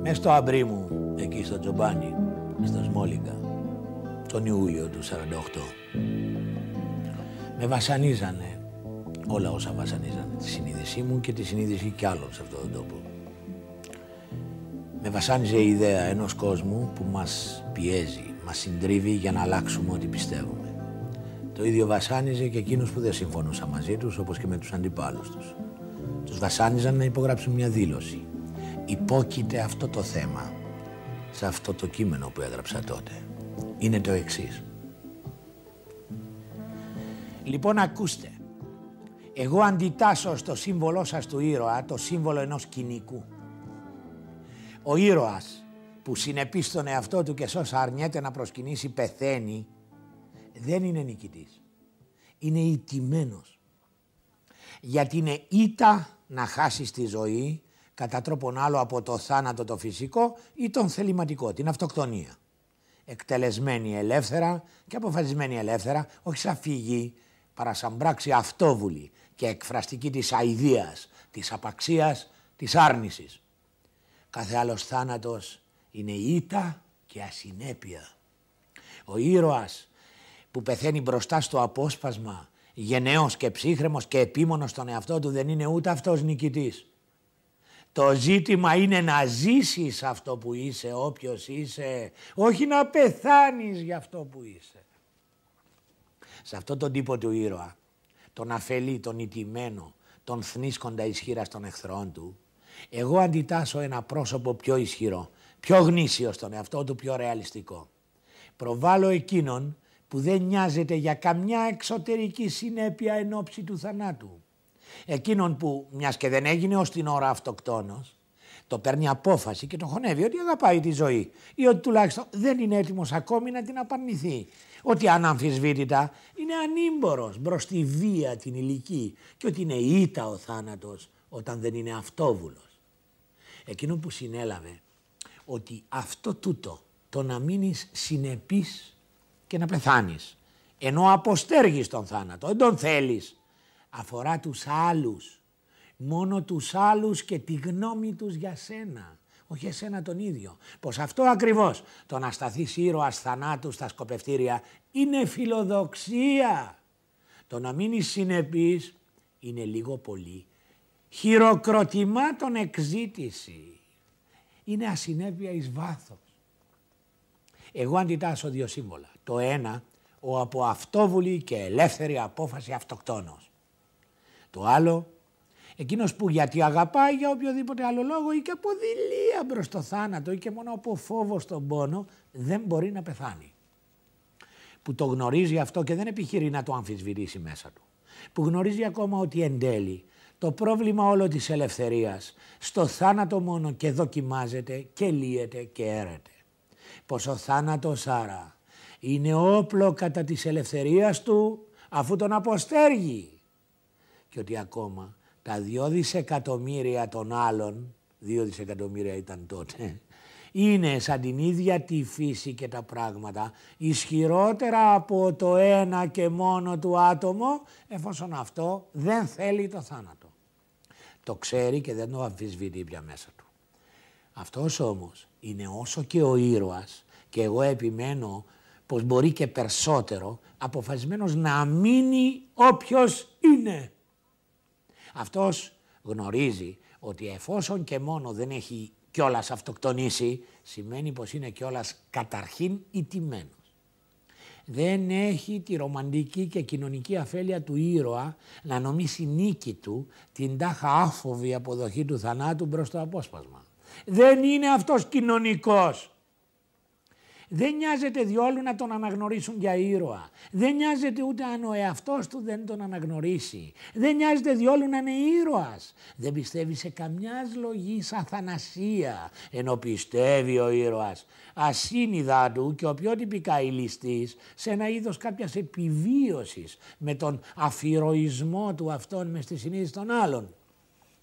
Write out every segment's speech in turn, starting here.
Μες στο αμπρί μου, εκεί στο Τζομπάνι, στο Σμόλικα, τον Ιούλιο του 48, με βασανίζανε όλα όσα βασανίζανε, τη συνείδησή μου και τη συνείδηση κι άλλων σε αυτόν τον τόπο. Με βασάνιζε η ιδέα ενός κόσμου που μας πιέζει, μας συντρίβει για να αλλάξουμε ό,τι πιστεύουμε. Το ίδιο βασάνιζε και εκείνους που δεν συμφωνούσαν μαζί τους, όπως και με τους αντιπάλους τους. Τους βασάνιζαν να υπογράψουν μια δήλωση. Υπόκειται αυτό το θέμα σε αυτό το κείμενο που έγραψα τότε. Είναι το εξής. Λοιπόν, ακούστε. Εγώ αντιτάσσω στο σύμβολό σας του ήρωα το σύμβολο ενός κοινικού. Ο ήρωας που συνεπεί στον εαυτό του και σ' αρνιέται να προσκυνήσει πεθαίνει, δεν είναι νικητής. Είναι ηττημένος. Γιατί είναι ήττα να χάσεις τη ζωή κατά τρόπον άλλο από το θάνατο το φυσικό ή τον θεληματικό, την αυτοκτονία. Εκτελεσμένη ελεύθερα και αποφασισμένη ελεύθερα, όχι σαν φυγή, παρά σαν πράξη αυτόβουλη και εκφραστική της αηδίας, της απαξίας, της άρνησης. Κάθε άλλος θάνατος είναι ήττα και ασυνέπεια. Ο ήρωας που πεθαίνει μπροστά στο απόσπασμα, γενναίος και ψύχρεμος και επίμονος στον εαυτό του, δεν είναι ούτε αυτός νικητής. Το ζήτημα είναι να ζήσεις αυτό που είσαι, όποιος είσαι, όχι να πεθάνεις για αυτό που είσαι. Σε αυτόν τον τύπο του ήρωα, τον αφελή, τον ηττημένο, τον θνίσκοντα ισχύρα των εχθρών του, εγώ αντιτάσσω ένα πρόσωπο πιο ισχυρό, πιο γνήσιο στον εαυτό του, πιο ρεαλιστικό. Προβάλλω εκείνον που δεν νοιάζεται για καμιά εξωτερική συνέπεια εν ώψη του θανάτου. Εκείνον που, μιας και δεν έγινε ως την ώρα αυτοκτόνος, το παίρνει απόφαση και το χωνεύει ότι αγαπάει τη ζωή ή ότι τουλάχιστον δεν είναι έτοιμος ακόμη να την απαρνηθεί. Ότι αναμφισβήτητα είναι ανήμπορος μπρος στη βία την ηλική και ότι είναι ήττα ο θάνατος όταν δεν είναι αυτόβουλος. Εκείνο που συνέλαβε ότι αυτό τούτο, το να μείνεις συνεπής και να πεθάνεις, ενώ αποστέργεις τον θάνατο, δεν τον θέλεις, αφορά τους άλλους, μόνο τους άλλους και τη γνώμη τους για σένα, όχι εσένα τον ίδιο. Πως αυτό ακριβώς, το να σταθείς ήρωας θανάτου στα σκοπευτήρια, είναι φιλοδοξία. Το να μείνεις συνεπής είναι λίγο πολύ χειροκροτημάτων εκζήτηση. Είναι ασυνέπεια εις βάθος. Εγώ αντιτάσσω δύο σύμβολα. Το ένα, ο από αυτόβουλη και ελεύθερη απόφαση αυτοκτόνος. Το άλλο, εκείνος που γιατί αγαπάει για οποιοδήποτε άλλο λόγο ή και από δειλία μπρος στο θάνατο ή και μόνο από φόβο στον πόνο δεν μπορεί να πεθάνει. Που το γνωρίζει αυτό και δεν επιχειρεί να το αμφισβητήσει μέσα του. Που γνωρίζει ακόμα ότι εν τέλει το πρόβλημα όλο της ελευθερίας στο θάνατο μόνο και δοκιμάζεται και λύεται και έρεται. Πως ο θάνατος άρα είναι όπλο κατά της ελευθερίας του αφού τον αποστέργει. Και ότι ακόμα τα 2 δισεκατομμύρια των άλλων, 2 δισεκατομμύρια ήταν τότε, είναι σαν την ίδια τη φύση και τα πράγματα ισχυρότερα από το ένα και μόνο του άτομο, εφόσον αυτό δεν θέλει το θάνατο. Το ξέρει και δεν το αμφισβητεί πια μέσα του. Αυτός όμως είναι όσο και ο ήρωας, και εγώ επιμένω πως μπορεί και περισσότερο, αποφασισμένος να μείνει όποιος είναι. Αυτός γνωρίζει ότι εφόσον και μόνο δεν έχει κιόλας αυτοκτονήσει, σημαίνει πως είναι κιόλας καταρχήν ηττημένος. Δεν έχει τη ρομαντική και κοινωνική αφέλεια του ήρωα να νομίσει νίκη του την τάχα άφοβη αποδοχή του θανάτου μπρος στο απόσπασμα. Δεν είναι αυτός κοινωνικός. Δεν νοιάζεται διόλου να τον αναγνωρίσουν για ήρωα. Δεν νοιάζεται ούτε αν ο εαυτός του δεν τον αναγνωρίσει. Δεν νοιάζεται διόλου να είναι ήρωας. Δεν πιστεύει σε καμιάς λογής αθανασία, ενώ πιστεύει ο ήρωας ασύνειδα του και ο πιο τυπικά ηλιστής σε ένα είδος κάποιας επιβίωσης με τον αφιερωισμό του αυτόν μες στη συνείδηση των άλλων.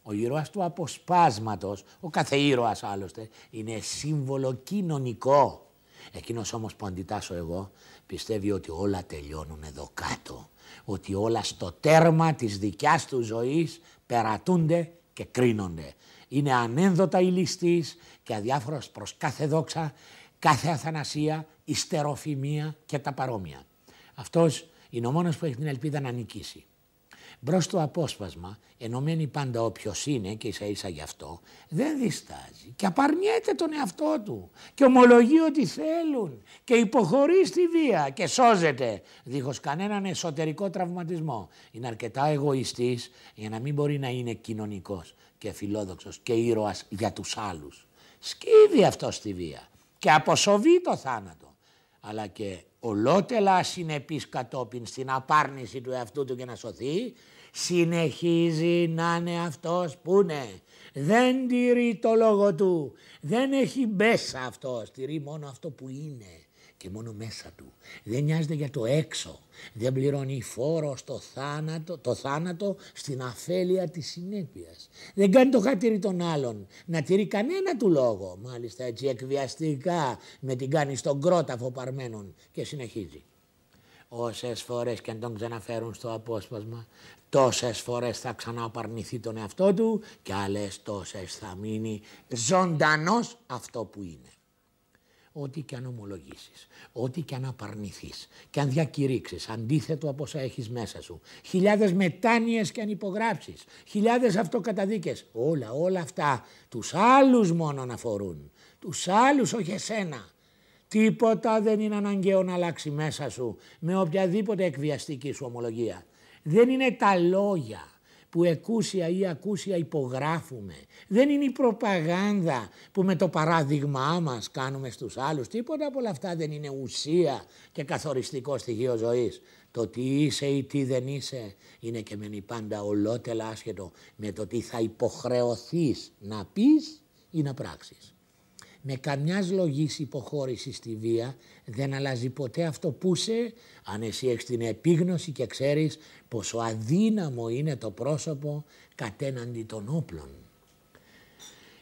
Ο ήρωας του αποσπάσματος, ο κάθε ήρωας άλλωστε, είναι σύμβολο κοινωνικό. Εκείνος όμως που αντιτάσσω εγώ πιστεύει ότι όλα τελειώνουν εδώ κάτω. Ότι όλα στο τέρμα της δικιάς του ζωής περατούνται και κρίνονται. Είναι ανένδοτα η ληστής και αδιάφορος προς κάθε δόξα, κάθε αθανασία, ιστεροφημία και τα παρόμοια. Αυτός είναι ο μόνος που έχει την ελπίδα να νικήσει. Μπρος στο απόσπασμα, ενωμένοι πάντα όποιος είναι και ίσα ίσα γι' αυτό, δεν διστάζει και απαρνιέται τον εαυτό του και ομολογεί ότι θέλουν και υποχωρεί στη βία και σώζεται δίχως κανέναν εσωτερικό τραυματισμό. Είναι αρκετά εγωιστής για να μην μπορεί να είναι κοινωνικός και φιλόδοξος και ήρωας για τους άλλους. Σκύβει αυτό στη βία και αποσοβεί το θάνατο, αλλά και ολότελα ασυνεπής κατόπιν στην απάρνηση του εαυτού του και να σωθεί, συνεχίζει να είναι αυτός που είναι. Δεν τηρεί το λόγο του, δεν έχει μέσα αυτός, τηρεί μόνο αυτό που είναι και μόνο μέσα του. Δεν νοιάζεται για το έξω, δεν πληρώνει φόρο στο θάνατο στην αφέλεια της συνέπειας. Δεν κάνει το χατήρι των άλλων, να τηρεί κανένα του λόγο, μάλιστα έτσι εκβιαστικά με την κάνει στον κρόταφο παρμένων και συνεχίζει. Όσες φορές και αν τον ξαναφέρουν στο απόσπασμα, τόσες φορές θα ξαναπαρνηθεί τον εαυτό του και άλλες τόσες θα μείνει ζωντανός αυτό που είναι. Ό,τι και αν ομολογήσεις, ό,τι και αν απαρνηθείς και αν διακηρύξεις αντίθετο από όσα έχεις μέσα σου, χιλιάδες μετάνοιες και αν υπογράψεις, χιλιάδες αυτοκαταδίκες, όλα αυτά τους άλλους μόνον αφορούν, τους άλλους όχι εσένα. Τίποτα δεν είναι αναγκαίο να αλλάξει μέσα σου με οποιαδήποτε εκβιαστική σου ομολογία. Δεν είναι τα λόγια που εκούσια ή ακούσια υπογράφουμε. Δεν είναι η προπαγάνδα που με το παράδειγμά μας κάνουμε στους άλλους. Τίποτα από όλα αυτά δεν είναι ουσία και καθοριστικό στοιχείο ζωής. Το τι είσαι ή τι δεν είσαι είναι και μένει πάντα ολότελα άσχετο με το τι θα υποχρεωθείς να πεις ή να πράξεις. Με καμιάς λογής υποχώρηση στη βία δεν αλλάζει ποτέ αυτό που είσαι, αν εσύ έχεις την επίγνωση και ξέρεις πόσο αδύναμο είναι το πρόσωπο κατέναντι των όπλων.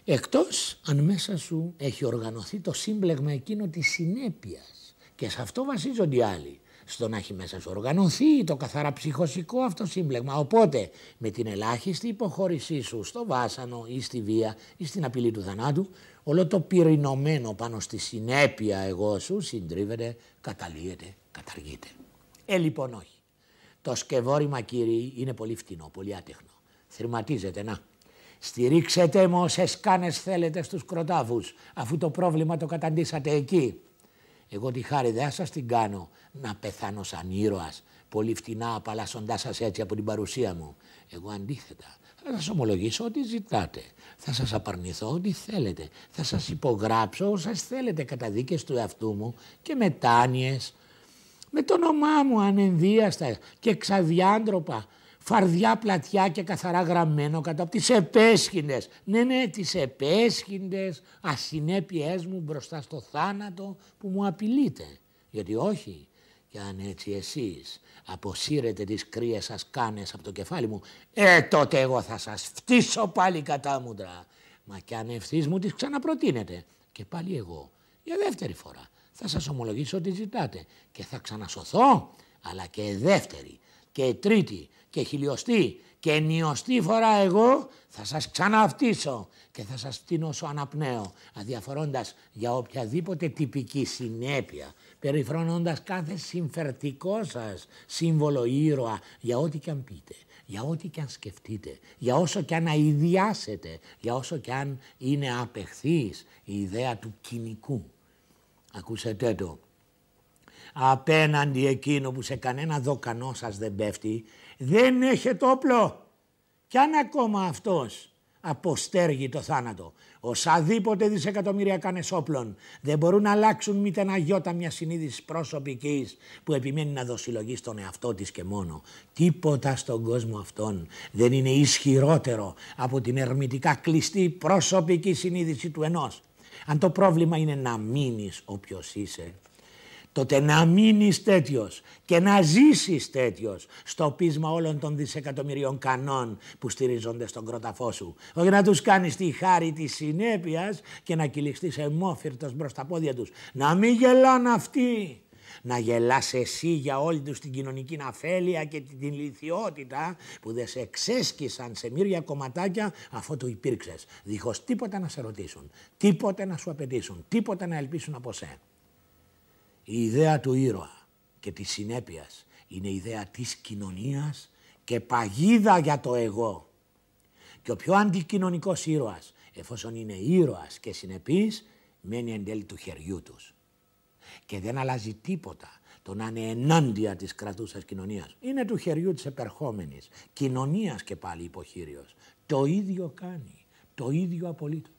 Εκτός αν μέσα σου έχει οργανωθεί το σύμπλεγμα εκείνο της συνέπειας και σε αυτό βασίζονται οι άλλοι. Στο να έχει μέσα σου οργανωθεί το καθαρά ψυχοσικό αυτό σύμπλεγμα. Οπότε με την ελάχιστη υποχώρησή σου στο βάσανο ή στη βία ή στην απειλή του θανάτου, όλο το πυρηνωμένο πάνω στη συνέπεια εγώ σου συντρίβεται, καταλύεται, καταργείται. Λοιπόν όχι. Το σκευόρημα κύριοι είναι πολύ φτηνό, πολύ άτεχνο. Θρηματίζεται να. Στηρίξετε με όσες κάνες θέλετε στους κροτάφους, αφού το πρόβλημα το καταντήσατε εκεί. Εγώ τη χάρη δεν σας την κάνω να πεθάνω σαν ήρωας, πολύ φτηνά απαλλάσσοντάς σας έτσι από την παρουσία μου. Εγώ αντίθετα θα σας ομολογήσω ό,τι ζητάτε, θα σας απαρνηθώ ό,τι θέλετε, θα σας υπογράψω όσες θέλετε καταδίκες του εαυτού μου και μετάνοιες, με το όνομά μου ανενδίαστα και ξαδιάντροπα, φαρδιά πλατιά και καθαρά γραμμένο κάτω από τις επέσχυντες. Ναι, τις επέσχυντες ασυνέπειές μου μπροστά στο θάνατο που μου απειλείτε. Γιατί όχι, και αν έτσι εσείς αποσύρετε τις κρύες σας κάνες από το κεφάλι μου, τότε εγώ θα σας φτύσω πάλι κατάμουντρα. Μα κι αν ευθύς μου τις ξαναπροτείνετε, και πάλι εγώ για δεύτερη φορά θα σας ομολογήσω ότι ζητάτε και θα ξανασωθώ, αλλά και δεύτερη και τρίτη και χιλιοστή και ενιωστή φορά εγώ θα σας ξαναφτύσω και θα σας φτύνωσω αναπνέω, αδιαφορώντας για οποιαδήποτε τυπική συνέπεια, περιφρονώντας κάθε συμφερτικό σας σύμβολο ήρωα για ό,τι και αν πείτε, για ό,τι και αν σκεφτείτε, για όσο και αν αηδιάσετε, για όσο και αν είναι απεχθής η ιδέα του κοινικού. Ακούσετε το. Απέναντι εκείνο που σε κανένα δόκανό σας δεν πέφτει, δεν έχετε όπλο. Κι αν ακόμα αυτός αποστέργει το θάνατο, οσαδήποτε δισεκατομμύρια κάνες όπλων δεν μπορούν να αλλάξουν μήτε ένα γιώτα μια συνείδησης προσωπικής που επιμένει να δοσυλλογεί στον εαυτό της και μόνο. Τίποτα στον κόσμο αυτόν δεν είναι ισχυρότερο από την ερμητικά κλειστή προσωπική συνείδηση του ενός. Αν το πρόβλημα είναι να μείνεις όποιος είσαι, τότε να μείνεις τέτοιος και να ζήσεις τέτοιος στο πείσμα όλων των δισεκατομμυρίων κανόν που στηρίζονται στον κρόταφό σου. Όχι να τους κάνεις τη χάρη της συνέπειας και να κυλιστείς αιμόφυρτος μπρος τα πόδια τους. Να μην γελάνε αυτοί Να γελάς εσύ για όλη τους την κοινωνική αφέλεια και την ηλιθιότητα που δεν σε εξέσκισαν σε μύρια κομματάκια αφού του υπήρξες, δίχως τίποτα να σε ρωτήσουν, τίποτε να σου απαιτήσουν, τίποτα να ελπίσουν από σέ. Η ιδέα του ήρωα και της συνέπειας είναι η ιδέα της κοινωνίας και παγίδα για το εγώ. Και ο πιο αντικοινωνικός ήρωας, εφόσον είναι ήρωας και συνεπής, μένει εν τέλει του χεριού τους. Και δεν αλλάζει τίποτα το να είναι ενάντια της κρατούσας κοινωνίας. Είναι του χεριού της επερχόμενης κοινωνίας και πάλι υποχείριος. Το ίδιο κάνει, το ίδιο απολύτως.